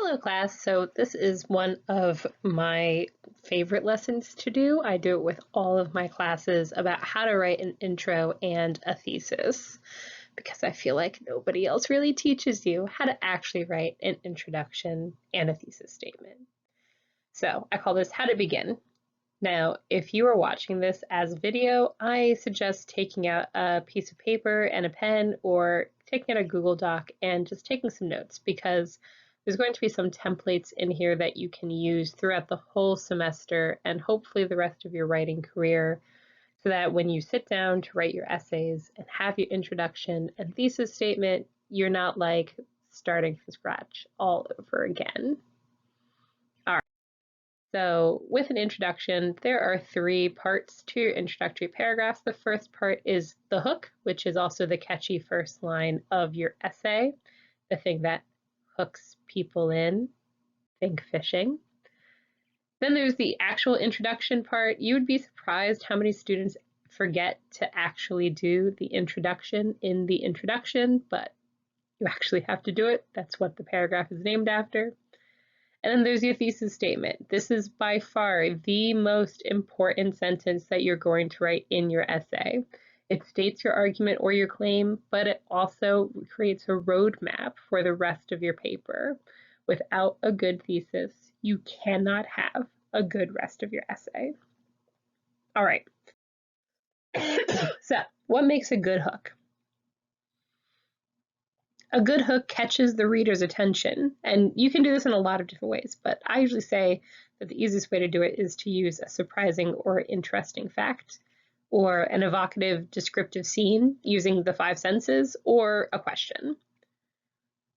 Hello class, so this is one of my favorite lessons to do. I do it with all of my classes about how to write an intro and a thesis because I feel like nobody else really teaches you how to actually write an introduction and a thesis statement. So I call this How to Begin. Now, if you are watching this as a video, I suggest taking out a piece of paper and a pen or taking out a Google Doc and just taking some notes because there's going to be some templates in here that you can use throughout the whole semester and hopefully the rest of your writing career so that when you sit down to write your essays and have your introduction and thesis statement, you're not like starting from scratch all over again. All right. So with an introduction, there are three parts to your introductory paragraphs. The first part is the hook, which is also the catchy first line of your essay, the thing that hooks people in, think fishing. Then there's the actual introduction part. You would be surprised how many students forget to actually do the introduction in the introduction, but you actually have to do it. That's what the paragraph is named after. And then there's your thesis statement. This is by far the most important sentence that you're going to write in your essay. It states your argument or your claim, but it also creates a roadmap for the rest of your paper. Without a good thesis, you cannot have a good rest of your essay. All right. So, what makes a good hook? A good hook catches the reader's attention, and you can do this in a lot of different ways, but I usually say that the easiest way to do it is to use a surprising or interesting fact, or an evocative descriptive scene using the 5 senses, or a question.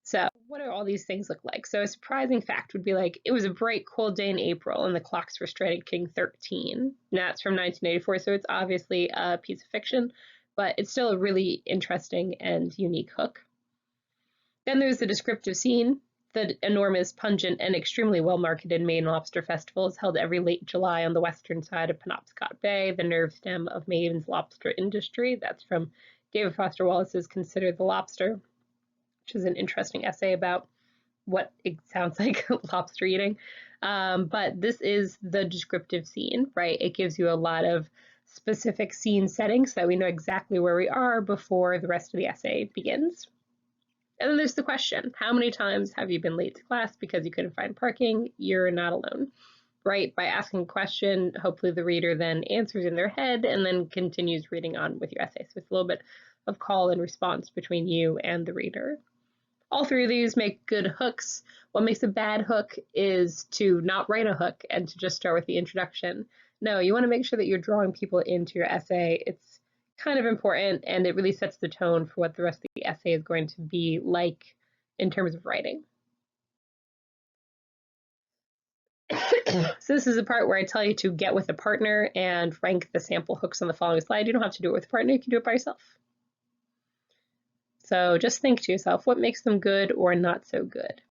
So what do all these things look like? So a surprising fact would be like, it was a bright, cold day in April and the clocks were striking 13. Now it's from 1984, so it's obviously a piece of fiction, but it's still a really interesting and unique hook. Then there's the descriptive scene. The enormous, pungent, and extremely well-marketed Maine Lobster Festival is held every late July on the western side of Penobscot Bay, the nerve stem of Maine's lobster industry. That's from David Foster Wallace's Consider the Lobster, which is an interesting essay about what it sounds like lobster eating. But this is the descriptive scene, right? It gives you a lot of specific scene settings so that we know exactly where we are before the rest of the essay begins. And then there's the question. How many times have you been late to class because you couldn't find parking? You're not alone, right? By asking a question, hopefully the reader then answers in their head and then continues reading on with your essay. So it's a little bit of call and response between you and the reader. All three of these make good hooks. What makes a bad hook is to not write a hook and to just start with the introduction. No, you want to make sure that you're drawing people into your essay. It's kind of important, and it really sets the tone for what the rest of the essay is going to be like in terms of writing. So this is the part where I tell you to get with a partner and rank the sample hooks on the following slide. You don't have to do it with a partner, you can do it by yourself. So just think to yourself, what makes them good or not so good?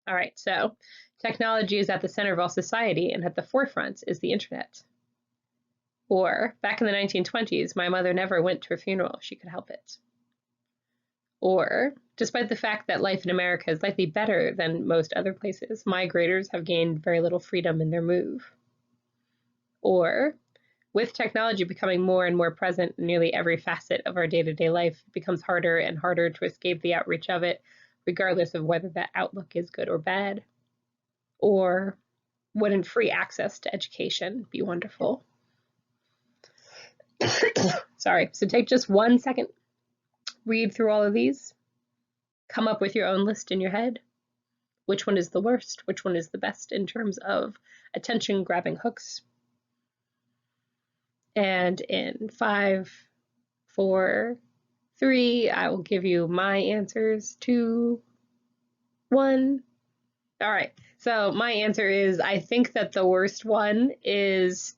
All right, so technology is at the center of all society, and at the forefront is the internet. Or, back in the 1920s, my mother never went to a funeral if she could help it. Or, despite the fact that life in America is likely better than most other places, migrators have gained very little freedom in their move. Or, with technology becoming more and more present in nearly every facet of our day-to-day life, it becomes harder and harder to escape the outreach of it, regardless of whether that outlook is good or bad. Or, wouldn't free access to education be wonderful? Sorry, so take just 1 second, read through all of these, come up with your own list in your head. Which one is the worst? Which one is the best in terms of attention-grabbing hooks? And in 5, 4, 3, I will give you my answers. 2, 1. All right, so my answer is I think that the worst one is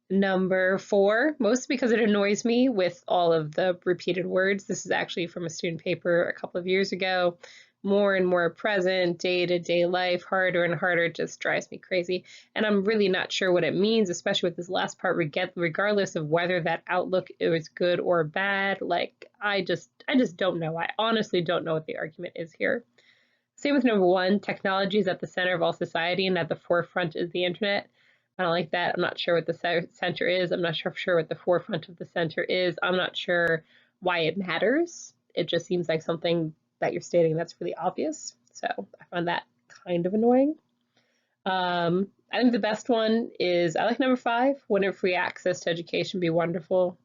number 4, mostly because it annoys me with all of the repeated words. This is actually from a student paper a couple of years ago. More and more present, day-to-day life, harder and harder, just drives me crazy. And I'm really not sure what it means, especially with this last part, regardless of whether that outlook is good or bad. Like, I just don't know. I honestly don't know what the argument is here. Same with number 1, technology is at the center of all society and at the forefront is the internet. I don't like that. I'm not sure what the center is. I'm not sure what the forefront of the center is. I'm not sure why it matters. It just seems like something that you're stating that's really obvious. So I find that kind of annoying. I think the best one is, I like number 5, wouldn't free access to education be wonderful?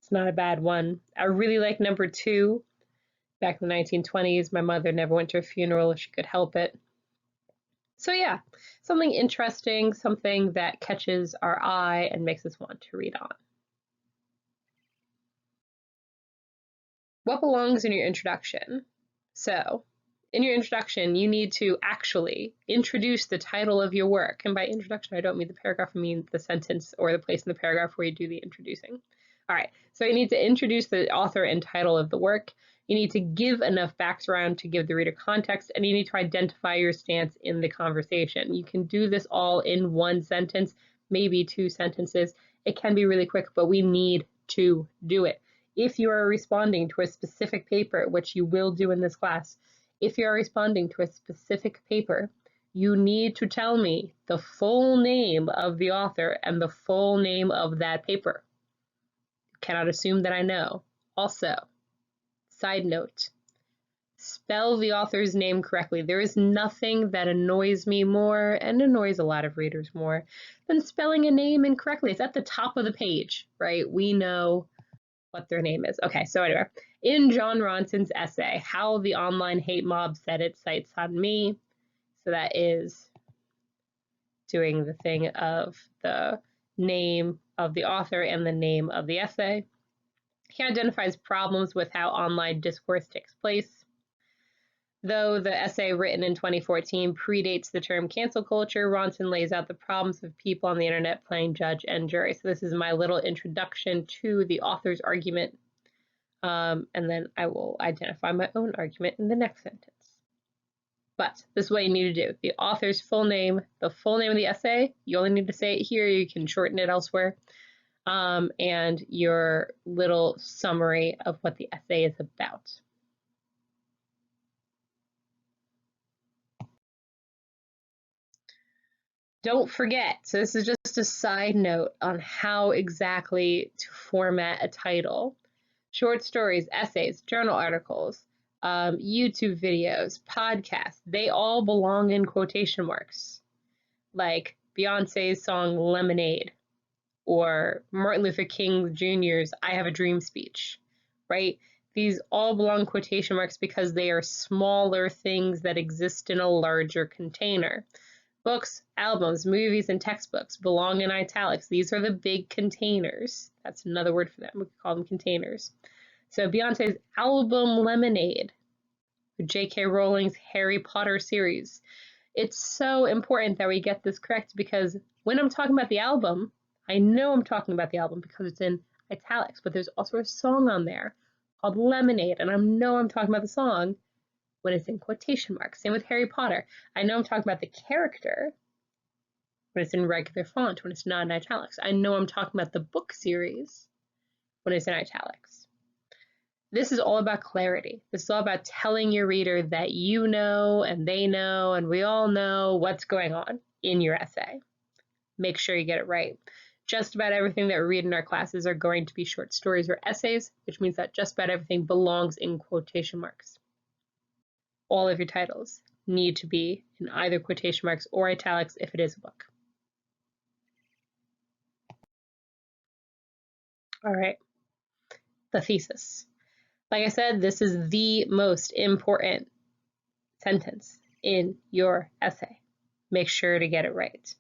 It's not a bad one. I really like number 2. Back in the 1920s, my mother never went to a funeral if she could help it. So yeah, something interesting, something that catches our eye and makes us want to read on. What belongs in your introduction? So, in your introduction, you need to actually introduce the title of your work. And by introduction, I don't mean the paragraph, I mean the sentence or the place in the paragraph where you do the introducing. All right, so you need to introduce the author and title of the work. You need to give enough background to give the reader context, and you need to identify your stance in the conversation. You can do this all in one sentence, maybe 2 sentences. It can be really quick, but we need to do it. If you are responding to a specific paper, which you will do in this class, if you are responding to a specific paper, you need to tell me the full name of the author and the full name of that paper. You cannot assume that I know. Also, side note, spell the author's name correctly. There is nothing that annoys me more and annoys a lot of readers more than spelling a name incorrectly. It's at the top of the page, right? We know what their name is. Okay, so anyway, in Jon Ronson's essay, How the Online Hate Mob Set Its Sights on Me, so that is doing the thing of the name of the author and the name of the essay. He identifies problems with how online discourse takes place. Though the essay written in 2014 predates the term cancel culture, Ronson lays out the problems of people on the internet playing judge and jury. So this is my little introduction to the author's argument, and then I will identify my own argument in the next sentence. But this is what you need to do. The author's full name, the full name of the essay, you only need to say it here, you can shorten it elsewhere, and your little summary of what the essay is about. Don't forget, so this is just a side note on how exactly to format a title. Short stories, essays, journal articles, YouTube videos, podcasts, they all belong in quotation marks. Like Beyonce's song Lemonade or Martin Luther King Jr.'s I Have a Dream speech, right? These all belong in quotation marks because they are smaller things that exist in a larger container. Books, albums, movies, and textbooks belong in italics. These are the big containers. That's another word for them. We could call them containers. So Beyonce's album Lemonade, J.K. Rowling's Harry Potter series. It's so important that we get this correct because when I'm talking about the album, I know I'm talking about the album because it's in italics, but there's also a song on there called Lemonade, and I know I'm talking about the song when it's in quotation marks. Same with Harry Potter. I know I'm talking about the character when it's in regular font, when it's not in italics. I know I'm talking about the book series when it's in italics. This is all about clarity. This is all about telling your reader that you know and they know and we all know what's going on in your essay. Make sure you get it right. Just about everything that we read in our classes are going to be short stories or essays, which means that just about everything belongs in quotation marks. All of your titles need to be in either quotation marks or italics if it is a book. All right, the thesis. Like I said, this is the most important sentence in your essay. Make sure to get it right.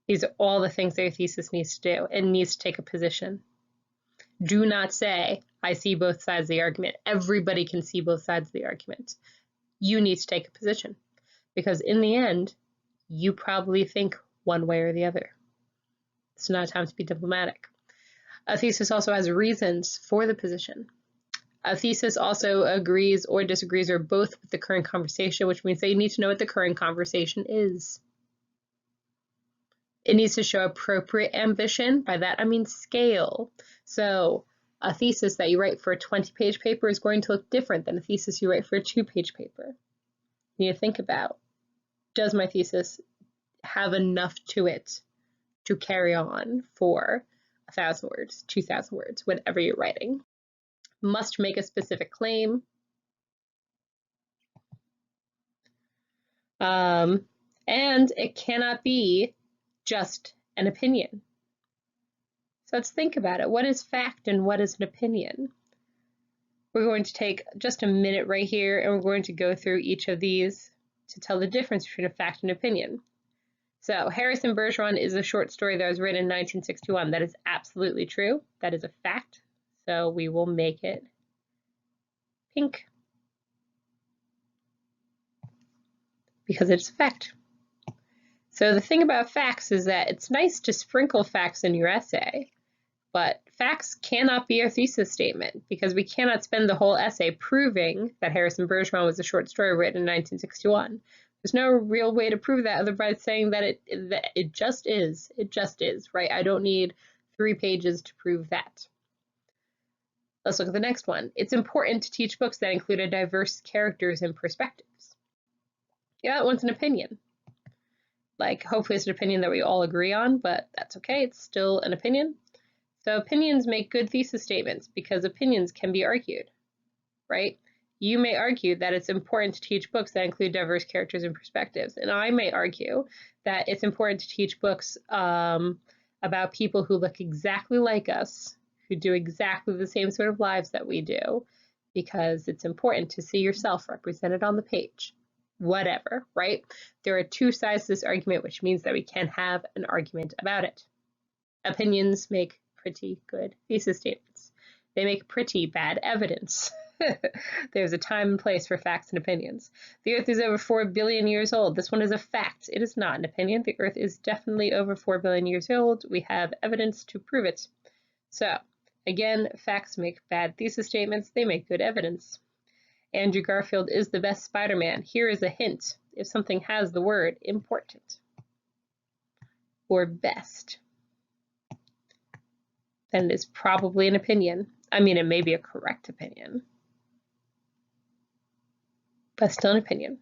These are all the things that your thesis needs to do. It needs to take a position. Do not say, I see both sides of the argument. Everybody can see both sides of the argument. You need to take a position because in the end, you probably think one way or the other. It's not a time to be diplomatic. A thesis also has reasons for the position. A thesis also agrees or disagrees or both with the current conversation, which means they need to know what the current conversation is. It needs to show appropriate ambition. By that, I mean scale. So a thesis that you write for a 20-page paper is going to look different than a thesis you write for a 2-page paper. You need to think about, does my thesis have enough to it to carry on for 1,000 words, 2,000 words, whatever you're writing? Must make a specific claim. And it cannot be just an opinion. So let's think about it. What is fact and what is an opinion? We're going to take just a minute right here and we're going to go through each of these to tell the difference between a fact and opinion. So Harrison Bergeron is a short story that was written in 1961. That is absolutely true. That is a fact. So we will make it pink because it's a fact. So the thing about facts is that it's nice to sprinkle facts in your essay, but facts cannot be our thesis statement because we cannot spend the whole essay proving that Harrison Bergeron was a short story written in 1961. There's no real way to prove that other than saying that it just is. It just is, right? I don't need 3 pages to prove that. Let's look at the next one. It's important to teach books that include a diverse characters and perspectives. Yeah, that one's an opinion. Like, hopefully it's an opinion that we all agree on, but that's okay. It's still an opinion. So opinions make good thesis statements because opinions can be argued, right? You may argue that it's important to teach books that include diverse characters and perspectives. And I may argue that it's important to teach books about people who look exactly like us, who do exactly the same sort of lives that we do, because it's important to see yourself represented on the page. Whatever, right? There are 2 sides to this argument, which means that we can have an argument about it. Opinions make pretty good thesis statements. They make pretty bad evidence. There's a time and place for facts and opinions. The Earth is over 4 billion years old. This one is a fact. It is not an opinion. The Earth is definitely over 4 billion years old. We have evidence to prove it. So, again, facts make bad thesis statements. They make good evidence. Andrew Garfield is the best Spider-Man. Here is a hint. If something has the word important or best, then it is probably an opinion. I mean, it may be a correct opinion, but still an opinion.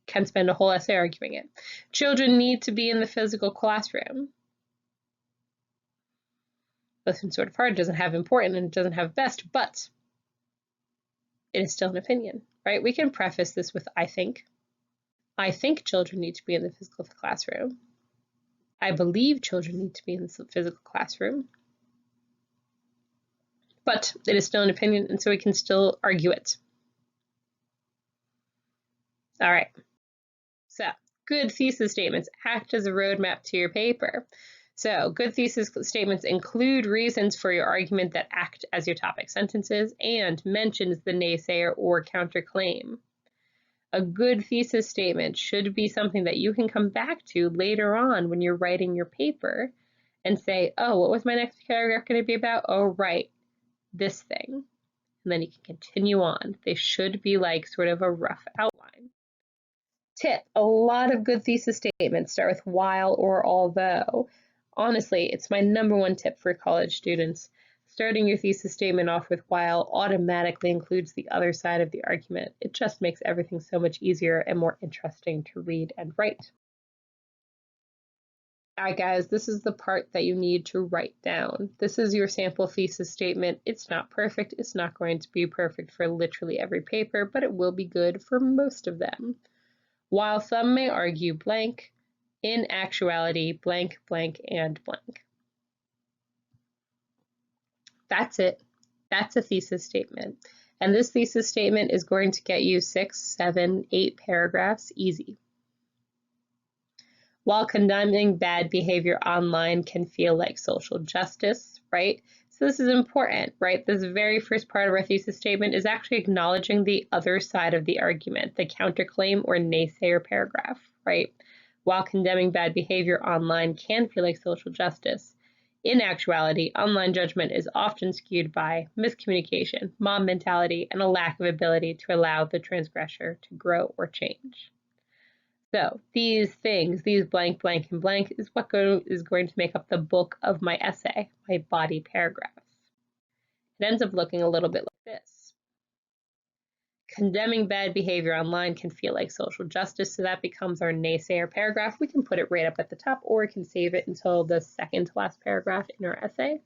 Can spend a whole essay arguing it. Children need to be in the physical classroom. This one's sort of hard. It doesn't have important and it doesn't have best, but it is still an opinion, right? We can preface this with I think. I think children need to be in the physical classroom. I believe children need to be in the physical classroom. But it is still an opinion, and so we can still argue it. All right. So, good thesis statements act as a roadmap to your paper. So, good thesis statements include reasons for your argument that act as your topic sentences and mentions the naysayer or counterclaim. A good thesis statement should be something that you can come back to later on when you're writing your paper and say, oh, what was my next paragraph going to be about? Oh, right, this thing. And then you can continue on. They should be like sort of a rough outline. Tip, a lot of good thesis statements start with while or although. Honestly, it's my #1 tip for college students. Starting your thesis statement off with while automatically includes the other side of the argument. It just makes everything so much easier and more interesting to read and write. All right, guys, this is the part that you need to write down. This is your sample thesis statement. It's not perfect. It's not going to be perfect for literally every paper, but it will be good for most of them. While some may argue blank, in actuality, blank, blank, and blank. That's it. That's a thesis statement. And this thesis statement is going to get you 6, 7, 8 paragraphs easy. While condemning bad behavior online can feel like social justice, right? So this is important, right? This very first part of our thesis statement is actually acknowledging the other side of the argument, the counterclaim or naysayer paragraph, right? While condemning bad behavior online can feel like social justice, in actuality, online judgment is often skewed by miscommunication, mob mentality, and a lack of ability to allow the transgressor to grow or change. So these things, these blank, blank, and blank, is what is going to make up the bulk of my essay, my body paragraph. It ends up looking a little bit like this. Condemning bad behavior online can feel like social justice, so that becomes our naysayer paragraph. We can put it right up at the top, or we can save it until the second to last paragraph in our essay.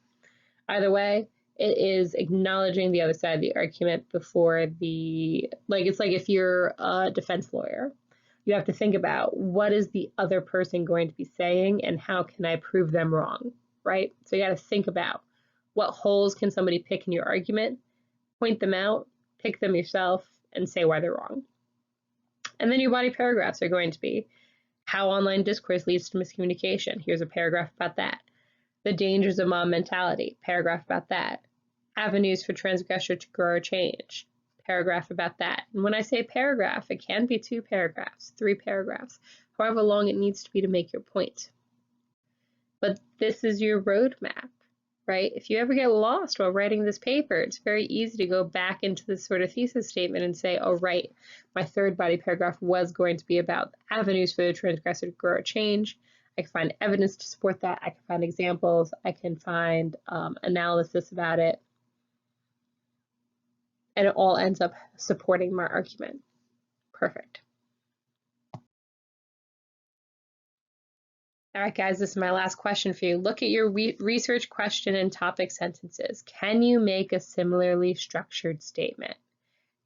Either way, it is acknowledging the other side of the argument before the, like, it's like if you're a defense lawyer, you have to think about what is the other person going to be saying and how can I prove them wrong, right? So you got to think about what holes can somebody pick in your argument, point them out, pick them yourself, and say why they're wrong. And then your body paragraphs are going to be how online discourse leads to miscommunication. Here's a paragraph about that. The dangers of mob mentality, paragraph about that. Avenues for transgressor to grow or change, paragraph about that. And when I say paragraph, it can be 2 paragraphs, 3 paragraphs, however long it needs to be to make your point. But this is your roadmap, right? If you ever get lost while writing this paper, it's very easy to go back into this sort of thesis statement and say, oh, right, my third body paragraph was going to be about avenues for the transgressor to grow or change. I can find evidence to support that. I can find examples. I can find analysis about it. And it all ends up supporting my argument. Perfect. All right, guys, this is my last question for you. Look at your research question and topic sentences. Can you make a similarly structured statement?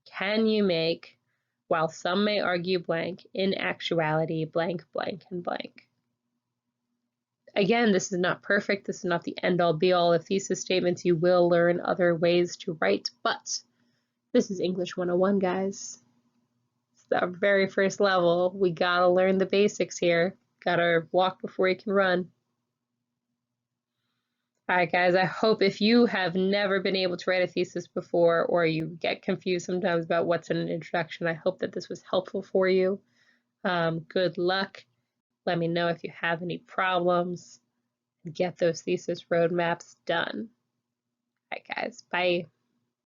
Can you make, while some may argue blank, in actuality, blank, blank, and blank? Again, this is not perfect. This is not the end-all, be-all of thesis statements. You will learn other ways to write, but this is English 101, guys. It's our very first level. We gotta learn the basics here. Gotta walk before you can run. All right, guys, I hope if you have never been able to write a thesis before, or you get confused sometimes about what's in an introduction, I hope that this was helpful for you. Good luck. Let me know if you have any problems. Get those thesis roadmaps done. All right, guys, bye.